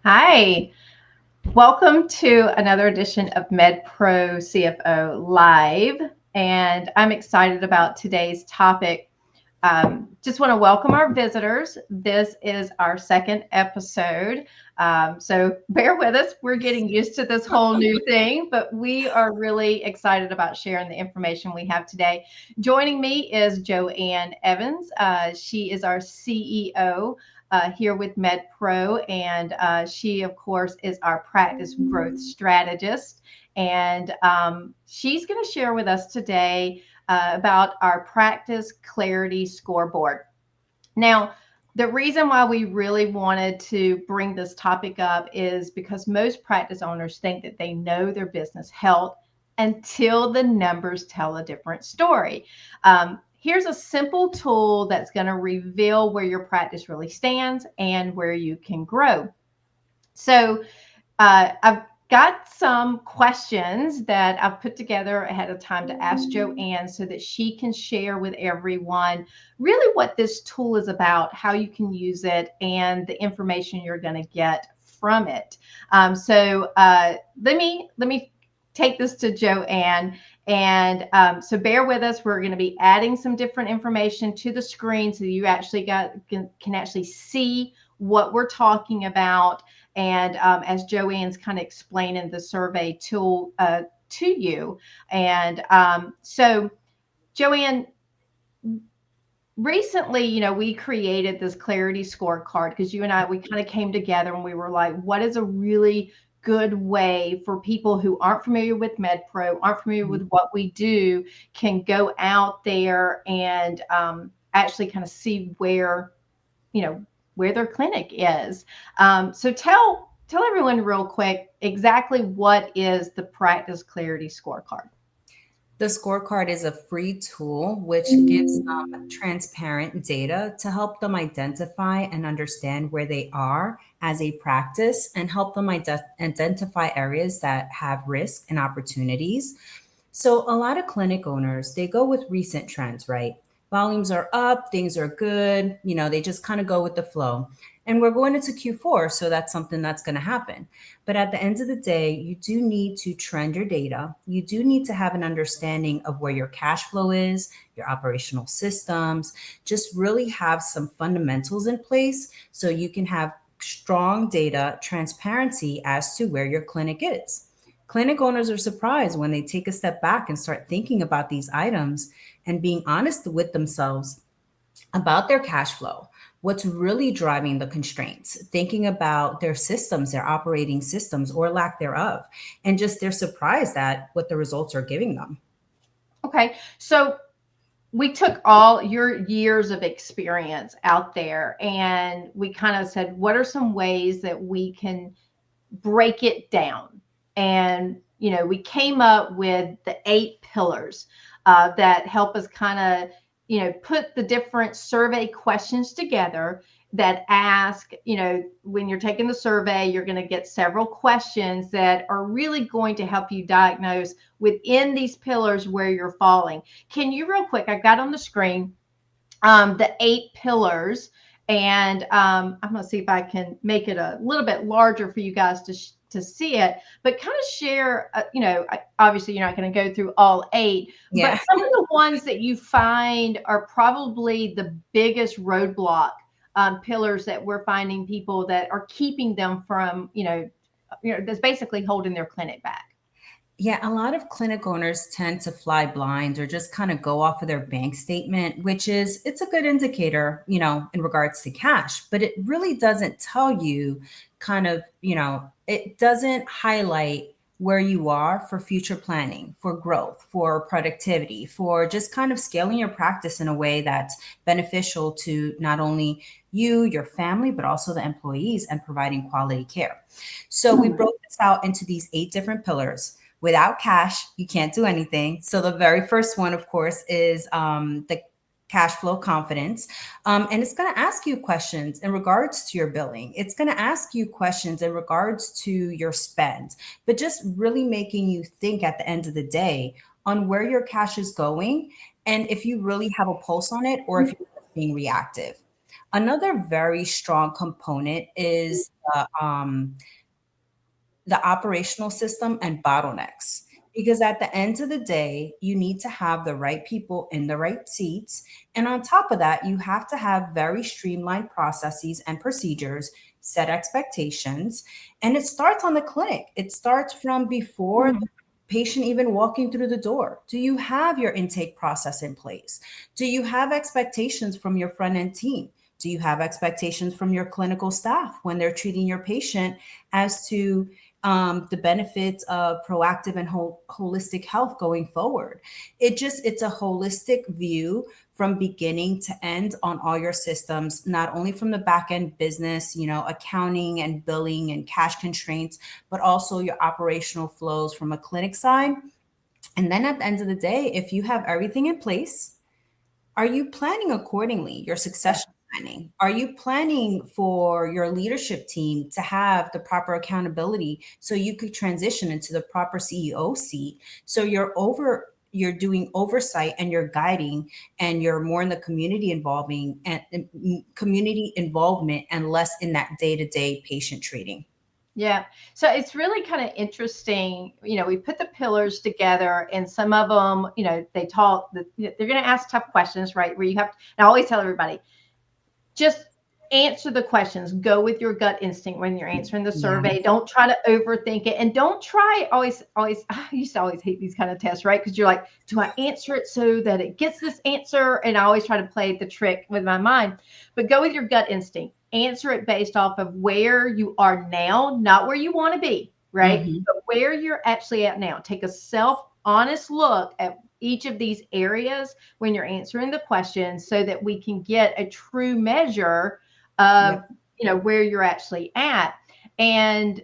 Hi, welcome to another edition of MedPro CFO Live. And I'm excited about today's topic. Just want to welcome our visitors. This is our second episode. So bear with us. We're getting used to this whole new thing, but we are really excited about sharing the information we have today. Joining me is Joann Evans. She is our CEO here with MedPro, and she, of course, is our practice growth strategist. And she's going to share with us today about our Practice Clarity Scoreboard. Now, the reason why we really wanted to bring this topic up is because most practice owners think that they know their business health until the numbers tell a different story. Here's a simple tool that's going to reveal where your practice really stands and where you can grow. So, I've got some questions that I've put together ahead of time to ask Joann so that she can share with everyone really what this tool is about, how you can use it, and the information you're going to get from it. Let me take this to Joann. And so bear with us. We're going to be adding some different information to the screen so you actually can actually see what we're talking about. And as Joann's kind of explaining the survey tool to you. And so, Joann, recently, we created this clarity scorecard because you and I, we kind of came together and we were like, what is a really good way for people who aren't familiar with MedPro, aren't familiar with what we do, can go out there and actually kind of see where their clinic is. So tell everyone real quick exactly what is the Practice Clarity Scorecard. The scorecard is a free tool which gives them transparent data to help them identify and understand where they are as a practice and help them identify areas that have risk and opportunities. So, a lot of clinic owners, they go with recent trends, right? Volumes are up, things are good, they just kind of go with the flow. And we're going into Q4, so that's something that's going to happen. But at the end of the day, you do need to trend your data. You do need to have an understanding of where your cash flow is, your operational systems, just really have some fundamentals in place so you can have strong data transparency as to where your clinic is. Clinic owners are surprised when they take a step back and start thinking about these items and being honest with themselves about their cash flow, what's really driving the constraints, thinking about their systems, their operating systems or lack thereof, and just they're surprised at what the results are giving them. Okay, so we took all your years of experience out there and we kind of said, what are some ways that we can break it down? And, we came up with the 8 pillars that help us kind of, put the different survey questions together that ask, when you're taking the survey, you're going to get several questions that are really going to help you diagnose within these pillars where you're falling. Can you real quick, I've got on the screen the 8 pillars, and I'm going to see if I can make it a little bit larger for you guys to see it, but kind of share, obviously you're not going to go through all 8, Yeah. but some of the ones that you find are probably the biggest roadblock pillars that we're finding people that are keeping them from, that's basically holding their clinic back. Yeah, a lot of clinic owners tend to fly blind or just kind of go off of their bank statement, which is it's a good indicator, in regards to cash, but it really doesn't tell you kind of, it doesn't highlight where you are for future planning, for growth, for productivity, for just kind of scaling your practice in a way that's beneficial to not only you, your family, but also the employees and providing quality care. So we broke this out into these 8 different pillars. Without cash, you can't do anything. So the very first one, of course, is the cash flow confidence. And it's going to ask you questions in regards to your billing. It's going to ask you questions in regards to your spend, but just really making you think at the end of the day on where your cash is going and if you really have a pulse on it or if you're being reactive. Another very strong component is the operational system and bottlenecks. Because at the end of the day, you need to have the right people in the right seats. And on top of that, you have to have very streamlined processes and procedures, set expectations. And it starts on the clinic. It starts from before the patient even walking through the door. Do you have your intake process in place? Do you have expectations from your front end team? Do you have expectations from your clinical staff when they're treating your patient as to the benefits of proactive and holistic health going forward? It's a holistic view from beginning to end on all your systems, not only from the back end business, accounting and billing and cash constraints, but also your operational flows from a clinic side. And then at the end of the day, if you have everything in place, are you planning accordingly? Your succession planning? Are you planning for your leadership team to have the proper accountability so you could transition into the proper CEO seat? So you're doing oversight and you're guiding and you're more in the community community involvement and less in that day-to-day patient treating. Yeah. So it's really kind of interesting. We put the pillars together and some of them, they talk, they're going to ask tough questions, right? Where you have to, and I always tell everybody, just answer the questions. Go with your gut instinct when you're answering the survey. Yeah. Don't try to overthink it. And don't try I used to always hate these kind of tests, right? Because you're like, do I answer it so that it gets this answer? And I always try to play the trick with my mind. But go with your gut instinct. Answer it based off of where you are now, not where you want to be, right? Mhm. But where you're actually at now. Take a self-honest look at each of these areas when you're answering the questions so that we can get a true measure of, Yep. where you're actually at. And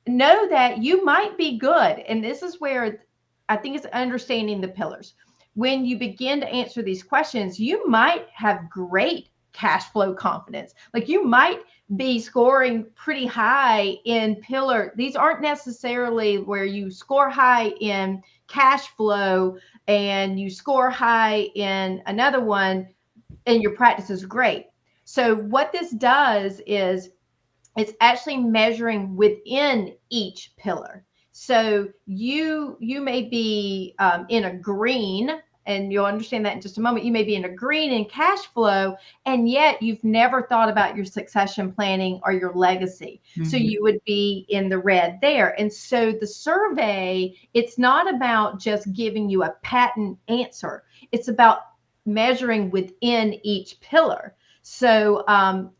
know that you might be good. And this is where I think it's understanding the pillars. When you begin to answer these questions, you might have great cash flow confidence. Like you might be scoring pretty high in pillar. These aren't necessarily where you score high in cash flow and you score high in another one and your practice is great. So what this does is it's actually measuring within each pillar. So you may be in a green, and you'll understand that in just a moment. You may be in a green in cash flow, and yet you've never thought about your succession planning or your legacy. So Mhm. you would be in the red there. And so the survey, it's not about just giving you a patent answer. It's about measuring within each pillar. So,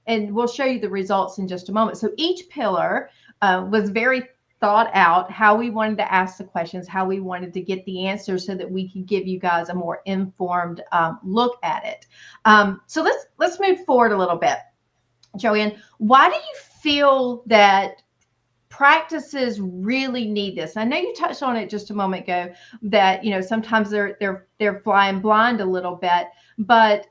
and we'll show you the results in just a moment. So each pillar was very thought out, how we wanted to ask the questions, how we wanted to get the answers so that we could give you guys a more informed look at it. So let's move forward a little bit. Joann, why do you feel that practices really need this? I know you touched on it just a moment ago that, sometimes they're flying blind a little bit, but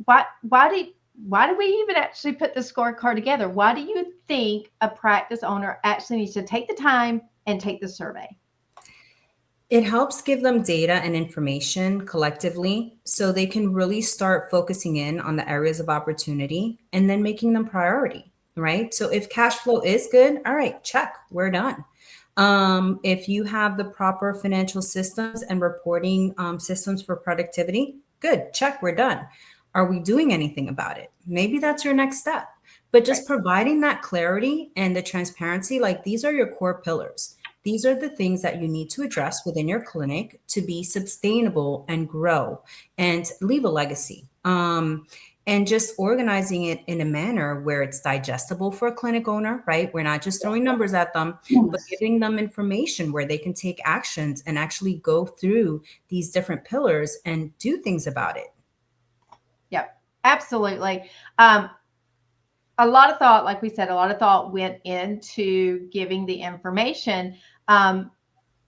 why do we even actually put the scorecard together? Why do you think a practice owner actually needs to take the time and take the survey? It helps give them data and information collectively so they can really start focusing in on the areas of opportunity and then making them priority, right? So if cash flow is good, all right, check, we're done. If you have the proper financial systems and reporting systems for productivity, good, check, we're done. Are we doing anything about it? Maybe that's your next step. But Right. just providing that clarity and the transparency, like these are your core pillars. These are the things that you need to address within your clinic to be sustainable and grow and leave a legacy. And just organizing it in a manner where it's digestible for a clinic owner, right? We're not just throwing numbers at them, but Yes. giving them information where they can take actions and actually go through these different pillars and do things about it. Yep, absolutely. Um, a lot of thought, like we said, a lot of thought went into giving the information.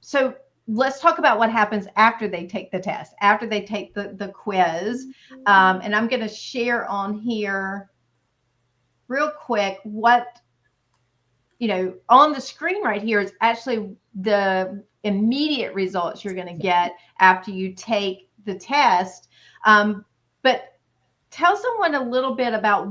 So let's talk about what happens after they take the test, after they take the quiz. And I'm going to share on here real quick what, on the screen right here is actually the immediate results you're going to get after you take the test. But tell someone a little bit about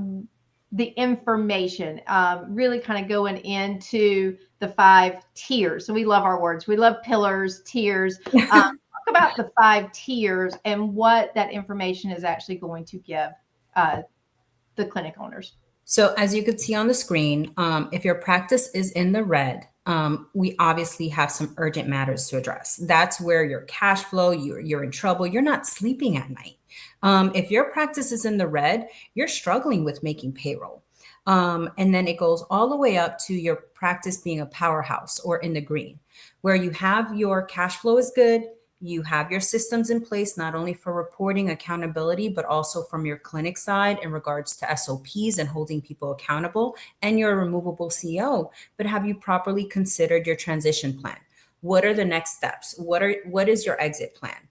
the information, really kind of going into the 5 tiers. So we love our words. We love pillars, tiers. Talk about the 5 tiers and what that information is actually going to give uh, the clinic owners. So as you could see on the screen, if your practice is in the red, we obviously have some urgent matters to address. That's where your cash flow, you're in trouble, you're not sleeping at night. If your practice is in the red, you're struggling with making payroll. And then it goes all the way up to your practice being a powerhouse or in the green, where you have your cash flow is good, you have your systems in place, not only for reporting accountability, but also from your clinic side in regards to SOPs and holding people accountable, and you're a removable CEO. But have you properly considered your transition plan? What are the next steps? What is your exit plan?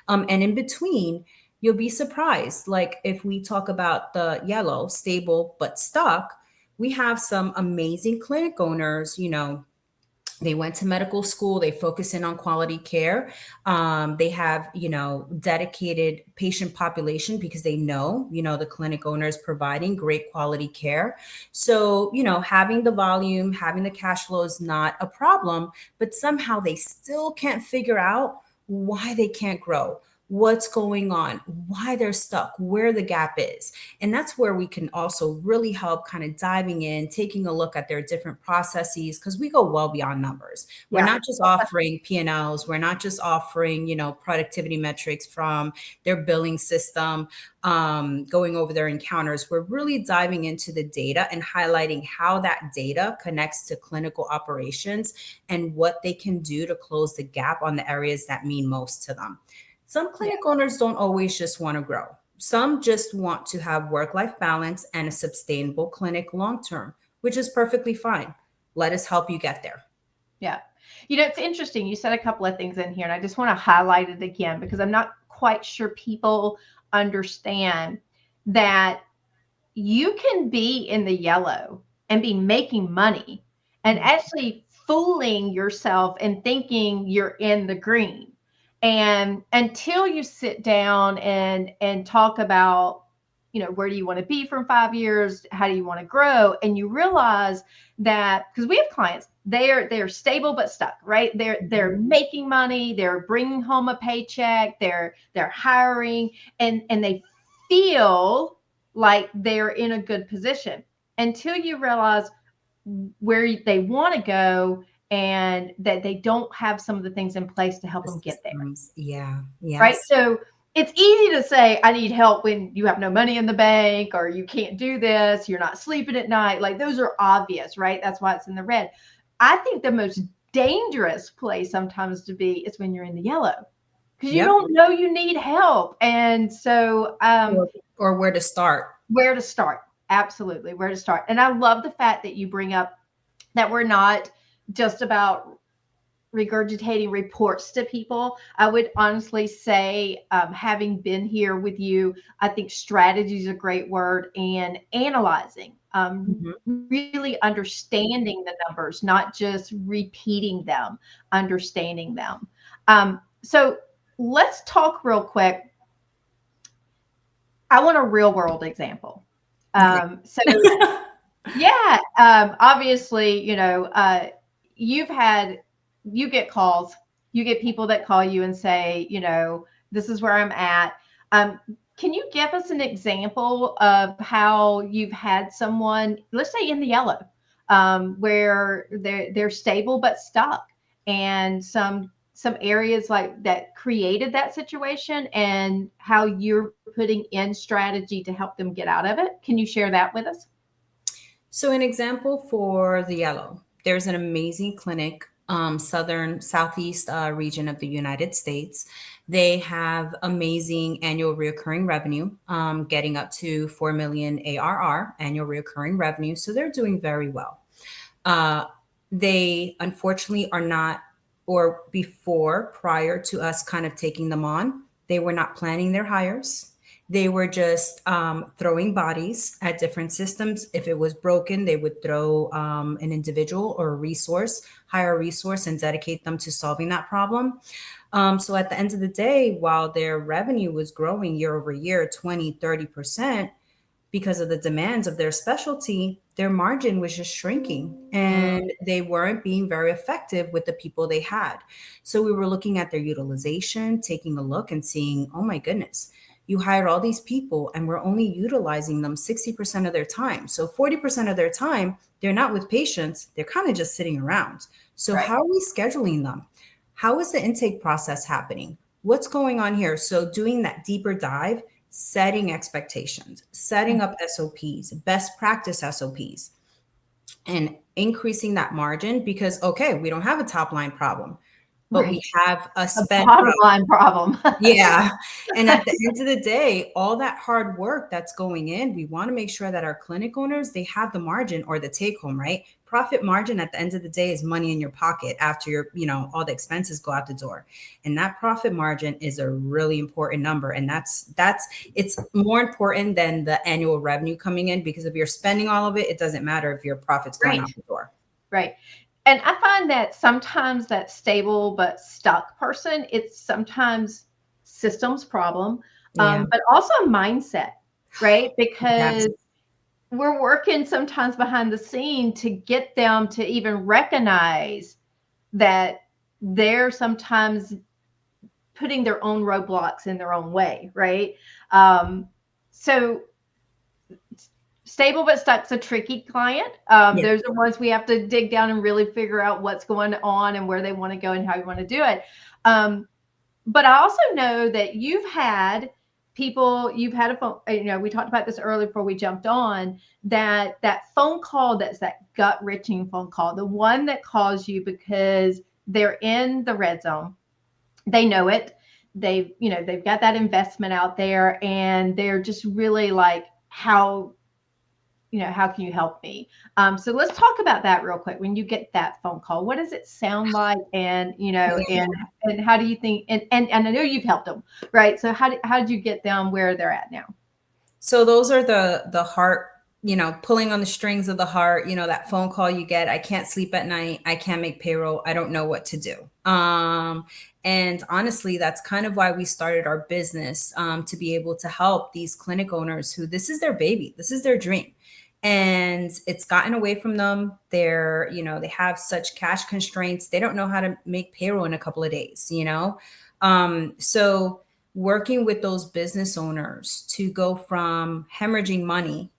And in between, you'll be surprised. Like if we talk about the yellow, stable but stuck, we have some amazing clinic owners, they went to medical school, they focus in on quality care. They have dedicated patient population because they know the clinic owner is providing great quality care. So having the volume, having the cash flow is not a problem, but somehow they still can't figure out why they can't grow, what's going on, why they're stuck, where the gap is. And that's where we can also really help kind of diving in, taking a look at their different processes, because we go well beyond numbers. We're Yeah. not just offering P&Ls, we're not just offering, productivity metrics from their billing system, going over their encounters. We're really diving into the data and highlighting how that data connects to clinical operations and what they can do to close the gap on the areas that mean most to them. Some clinic owners don't always just want to grow. Some just want to have work-life balance and a sustainable clinic long-term, which is perfectly fine. Let us help you get there. Yeah. It's interesting. You said a couple of things in here, and I just want to highlight it again because I'm not quite sure people understand that you can be in the yellow and be making money and actually fooling yourself and thinking you're in the green. And until you sit down and talk about, where do you want to be from 5 years? How do you want to grow? And you realize that, because we have clients, they're stable but stuck, right? They're making money, they're bringing home a paycheck, they're hiring, and they feel like they're in a good position until you realize where they want to go and that they don't have some of the things in place to help them get there. Yeah. Yes. Right. So it's easy to say, I need help when you have no money in the bank or you can't do this, you're not sleeping at night. Like those are obvious, right? That's why it's in the red. I think the most dangerous place sometimes to be is when you're in the yellow because you don't know you need help. And so, or where to start. Where to start. Absolutely. Where to start. And I love the fact that you bring up that we're not just about regurgitating reports to people. I would honestly say, having been here with you, I think strategy is a great word, and analyzing, really understanding the numbers, not just repeating them, understanding them. So let's talk real quick. I want a real world example. Obviously, you get calls, you get people that call you and say, this is where I'm at. Can you give us an example of how you've had someone, let's say in the yellow, where they're stable but stuck, and some areas like that created that situation, and how you're putting in strategy to help them get out of it? Can you share that with us? So an example for the yellow, there's an amazing clinic, southeast region of the United States. They have amazing annual recurring revenue, getting up to 4 million ARR, annual recurring revenue. So they're doing very well. They unfortunately are not, or before, prior to us kind of taking them on, they were not planning their hires. They were just throwing bodies at different systems. If it was broken, they would throw an individual or a resource, hire a resource and dedicate them to solving that problem. So at the end of the day, while their revenue was growing year over year, 20, 30%, because of the demands of their specialty, their margin was just shrinking and they weren't being very effective with the people they had. So we were looking at their utilization, taking a look and seeing, oh my goodness, you hired all these people and we're only utilizing them 60% of their time. So 40% of their time, they're not with patients, they're kind of just sitting around. So Right. how are we scheduling them? How is the intake process happening? What's going on here? So doing that deeper dive, setting expectations, setting up SOPs, best practice SOPs, and increasing that margin because, okay, we don't have a top line problem, but we Right. have a A spend bottom problem. line problem. Yeah. And at the end of the day, all that hard work that's going in, we want to make sure that our clinic owners, they have the margin or the take home, right? Profit margin at the end of the day is money in your pocket after all the expenses go out the door. And that profit margin is a really important number. And it's more important than the annual revenue coming in, because if you're spending all of it, it doesn't matter if your profit's going Right. out the door. Right. And I find that sometimes that stable but stuck person, it's sometimes systems problem, Yeah. but also mindset, right? Yes. Because we're working sometimes behind the scene to get them to even recognize that they're sometimes putting their own roadblocks in their own way, right? So stable but stuck's a tricky client. Yeah. Those are ones we have to dig down and really figure out what's going on and where they want to go and how you want to do it. But I also know that you've had a phone, we talked about this earlier before we jumped on, that phone call, that's that gut wrenching phone call, the one that calls you because they're in the red zone. They know it. They've got that investment out there and they're just really like, how can you help me? So let's talk about that real quick. When you get that phone call, what does it sound like? And, and how do you think, and I know you've helped them, right? So how did you get them where they're at now? So those are the heart, pulling on the strings of the heart, that phone call you get, I can't sleep at night, I can't make payroll, I don't know what to do. And honestly, that's kind of why we started our business, to be able to help these clinic owners who this is their baby, this is their dream. And it's gotten away from them. They have such cash constraints. They don't know how to make payroll in a couple of days. So working with those business owners to go from hemorrhaging money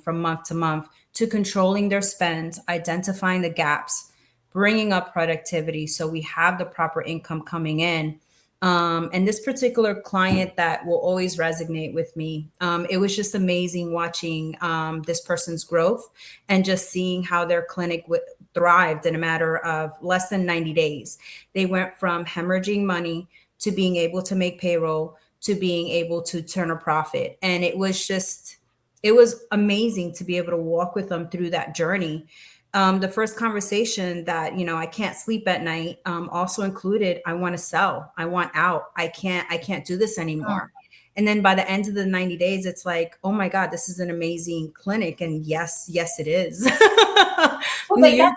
from month to month to controlling their spend, identifying the gaps, bringing up productivity so we have the proper income coming in. And this particular client that will always resonate with me, it was just amazing watching this person's growth and just seeing how their clinic thrived in a matter of less than 90 days. They went from hemorrhaging money to being able to make payroll to being able to turn a profit. And it was amazing to be able to walk with them through that journey. The first conversation that, I can't sleep at night, also included, I want to sell, I want out, I can't do this anymore. And then by the end of the 90 days, it's like, oh my God, this is an amazing clinic. And yes, it is. Well, they got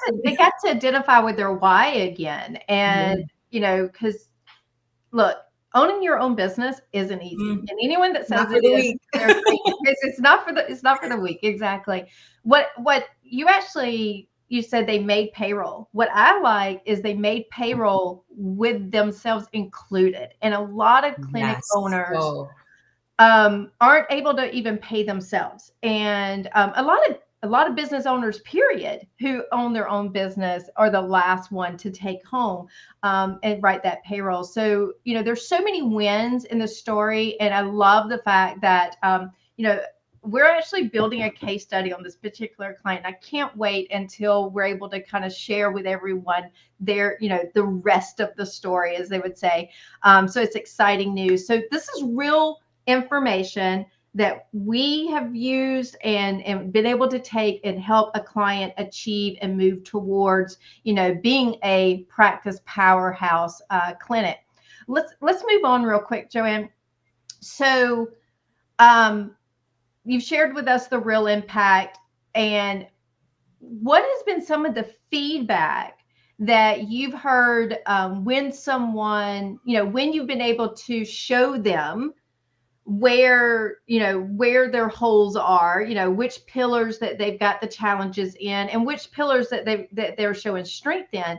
to identify with their why again. And, because look, owning your own business isn't easy. And anyone that says it is, they're crazy. It's not for the weak. Exactly. What you said they made payroll. What I like is they made payroll with themselves included. And a lot of clinic owners aren't able to even pay themselves. And a lot of business owners, period, who own their own business are the last one to take home and write that payroll. So, there's so many wins in the story. And I love the fact that, we're actually building a case study on this particular client. I can't wait until we're able to kind of share with everyone the rest of the story, as they would say. So it's exciting news. So this is real information that we have used and been able to take and help a client achieve and move towards, being a practice powerhouse clinic. Let's move on real quick, Joann. So um, you've shared with us the real impact, and what has been some of the feedback that you've heard when someone, when you've been able to show them where their holes are, which pillars that they've got the challenges in, and which pillars that they're showing strength in.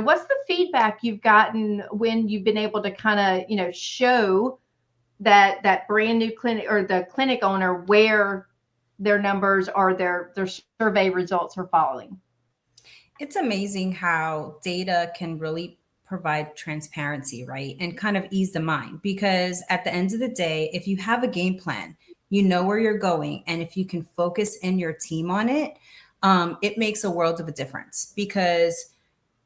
What's the feedback you've gotten when you've been able to kind of, show that brand new clinic or the clinic owner where their numbers or their survey results are falling? It's amazing how data can really provide transparency, right? And kind of ease the mind. Because at the end of the day, if you have a game plan, you know where you're going, and if you can focus in your team on it, it makes a world of a difference because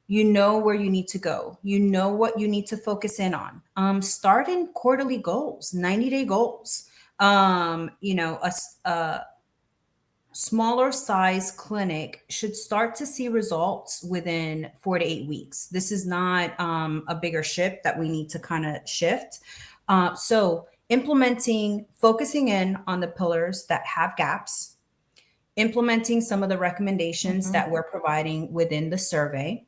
you know where you need to go. You know what you need to focus in on. Start in quarterly goals, 90-day goals. A smaller size clinic should start to see results within 4 to 8 weeks. This is not a bigger ship that we need to kind of shift. So implementing, focusing in on the pillars that have gaps, implementing some of the recommendations that we're providing within the survey,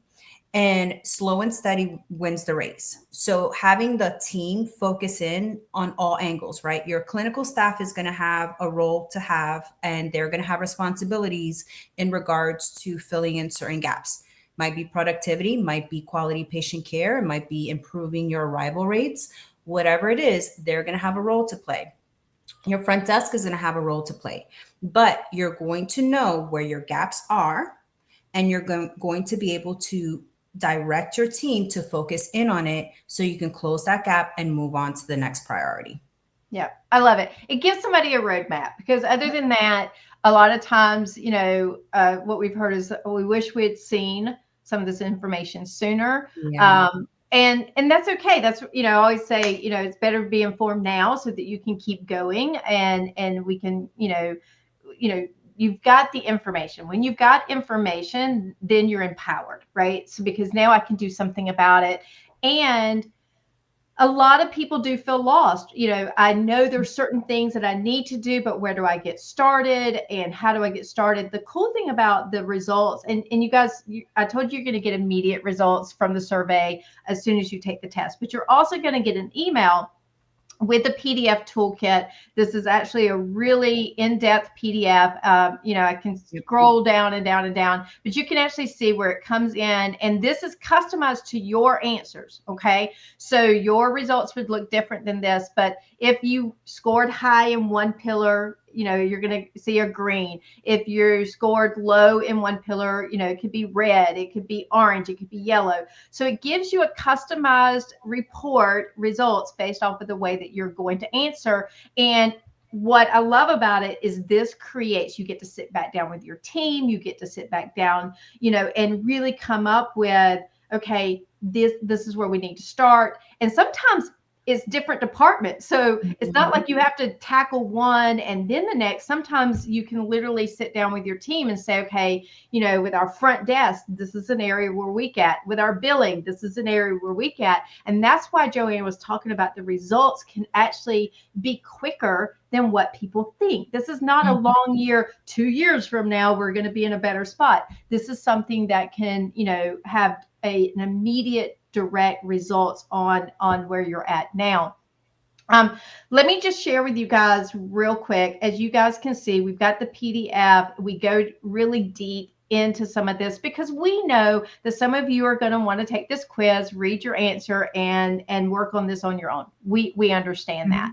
and slow and steady wins the race. So having the team focus in on all angles, right? Your clinical staff is going to have a role to have, and they're going to have responsibilities in regards to filling in certain gaps. Might be productivity, might be quality patient care, it might be improving your arrival rates. Whatever it is, they're going to have a role to play. Your front desk is going to have a role to play, but you're going to know where your gaps are, and you're going to be able to direct your team to focus in on it so you can close that gap and move on to the next priority. Yeah, I love it. It gives somebody a roadmap, because other than that, a lot of times, what we've heard is we wish we had seen some of this information sooner. Yeah. And that's okay. That's, I always say, it's better to be informed now so that you can keep going, and we can, you've got the information. When you've got information, then you're empowered, right? So because now I can do something about it. And a lot of people do feel lost. I know there's certain things that I need to do, but where do I get started, and how do I get started? The cool thing about the results, and you guys, I told you you're going to get immediate results from the survey as soon as you take the test, but you're also going to get an email with the PDF toolkit. This is actually a really in-depth PDF. I can scroll down and down and down, but you can actually see where it comes in. And this is customized to your answers. Okay. So your results would look different than this, but if you scored high in one pillar, you're going to see a green. If you scored low in one pillar, it could be red, it could be orange, it could be yellow. So it gives you a customized report results based off of the way that you're going to answer. And what I love about it is this creates, you get to sit back down with your team, you get to sit back down, and really come up with, okay, this is where we need to start. And sometimes it's different departments. So it's not like you have to tackle one and then the next. Sometimes you can literally sit down with your team and say, okay, with our front desk, this is an area we're weak at. With our billing, this is an area we're weak at. And that's why Joann was talking about the results can actually be quicker than what people think. This is not a long year. 2 years from now, we're going to be in a better spot. This is something that can, have an immediate direct results on where you're at now. Let me just share with you guys real quick. As you guys can see, we've got the PDF. We go really deep into some of this because we know that some of you are going to want to take this quiz, read your answer, and work on this on your own. We understand that.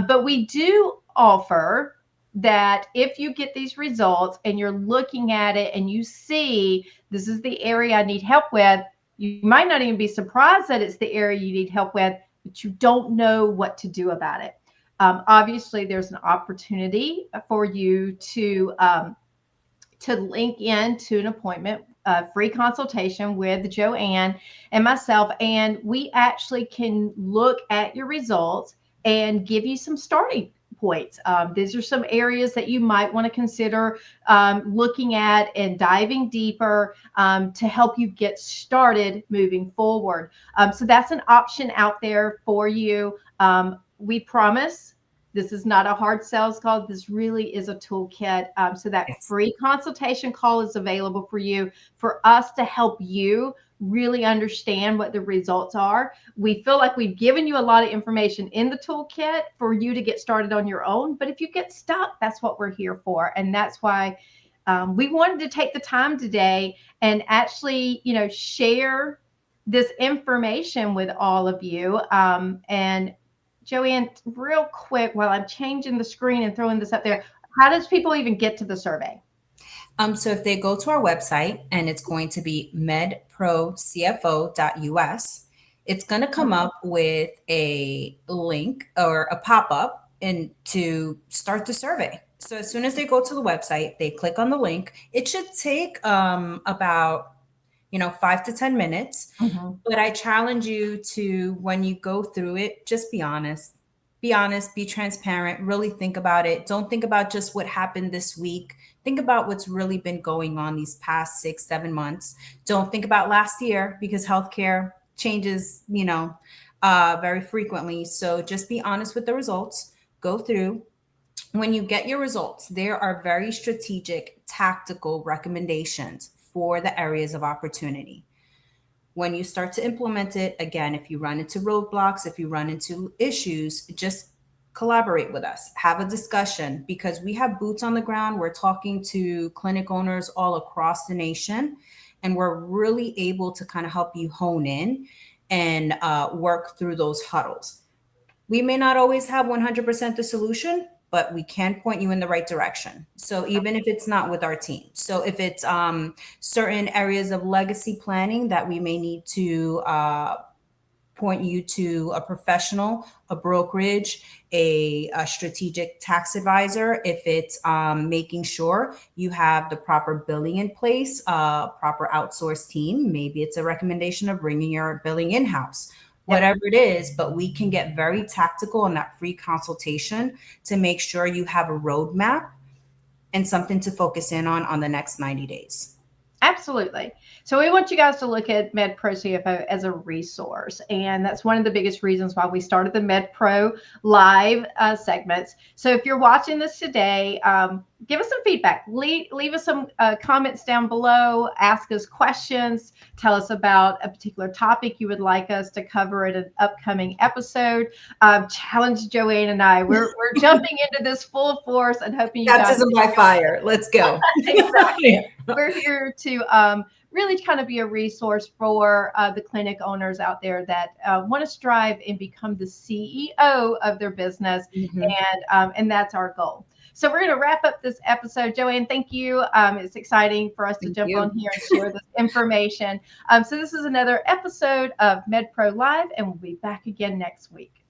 But we do offer that if you get these results and you're looking at it and you see this is the area I need help with, you might not even be surprised that it's the area you need help with, but you don't know what to do about it. Obviously, there's an opportunity for you to link in to an appointment, free consultation with Joann and myself, and we actually can look at your results and give you some starting points. These are some areas that you might want to consider looking at and diving deeper to help you get started moving forward. So that's an option out there for you. we promise this is not a hard sales call. This really is a toolkit. So that Yes. free consultation call is available for you, for us to help you really understand what the results are. We feel like we've given you a lot of information in the toolkit for you to get started on your own. But if you get stuck, that's what we're here for. And that's why we wanted to take the time today and actually, share this information with all of you. And Joann, real quick, while I'm changing the screen and throwing this up there, how does people even get to the survey? So if they go to our website, and it's going to be medprocfo.us, it's going to come up with a link or a pop-up and to start the survey. So as soon as they go to the website, they click on the link. It should take about 5 to 10 minutes. But I challenge you to, when you go through it, just be honest. Be honest, be transparent, really think about it. Don't think about just what happened this week. Think about what's really been going on these past 6-7 months. Don't think about last year, because healthcare changes, very frequently. So just be honest with the results. Go through. When you get your results, there are very strategic, tactical recommendations for the areas of opportunity. When you start to implement it, again, if you run into roadblocks, if you run into issues, just collaborate with us, have a discussion, because we have boots on the ground. We're talking to clinic owners all across the nation, and we're really able to kind of help you hone in and work through those huddles. We may not always have 100% the solution, but we can point you in the right direction. So even if it's not with our team. So if it's certain areas of legacy planning that we may need to point you to a professional, a brokerage, a strategic tax advisor. If it's making sure you have the proper billing in place, proper outsourced team, maybe it's a recommendation of bringing your billing in-house. Whatever it is, but we can get very tactical on that free consultation to make sure you have a roadmap and something to focus in on the next 90 days. Absolutely. So we want you guys to look at MedPro CFO as a resource. And that's one of the biggest reasons why we started the MedPro Live segments. So if you're watching this today, give us some feedback. Leave us some comments down below. Ask us questions. Tell us about a particular topic you would like us to cover in an upcoming episode. Challenge Joann and I. We're jumping into this full force and hoping you Baptism by fire. Let's go. Exactly. We're here to really kind of be a resource for the clinic owners out there that want to strive and become the CEO of their business. And that's our goal. So we're going to wrap up this episode. Joann, thank you. It's exciting for us to jump on here and share this information. So this is another episode of MedPro Live, and we'll be back again next week.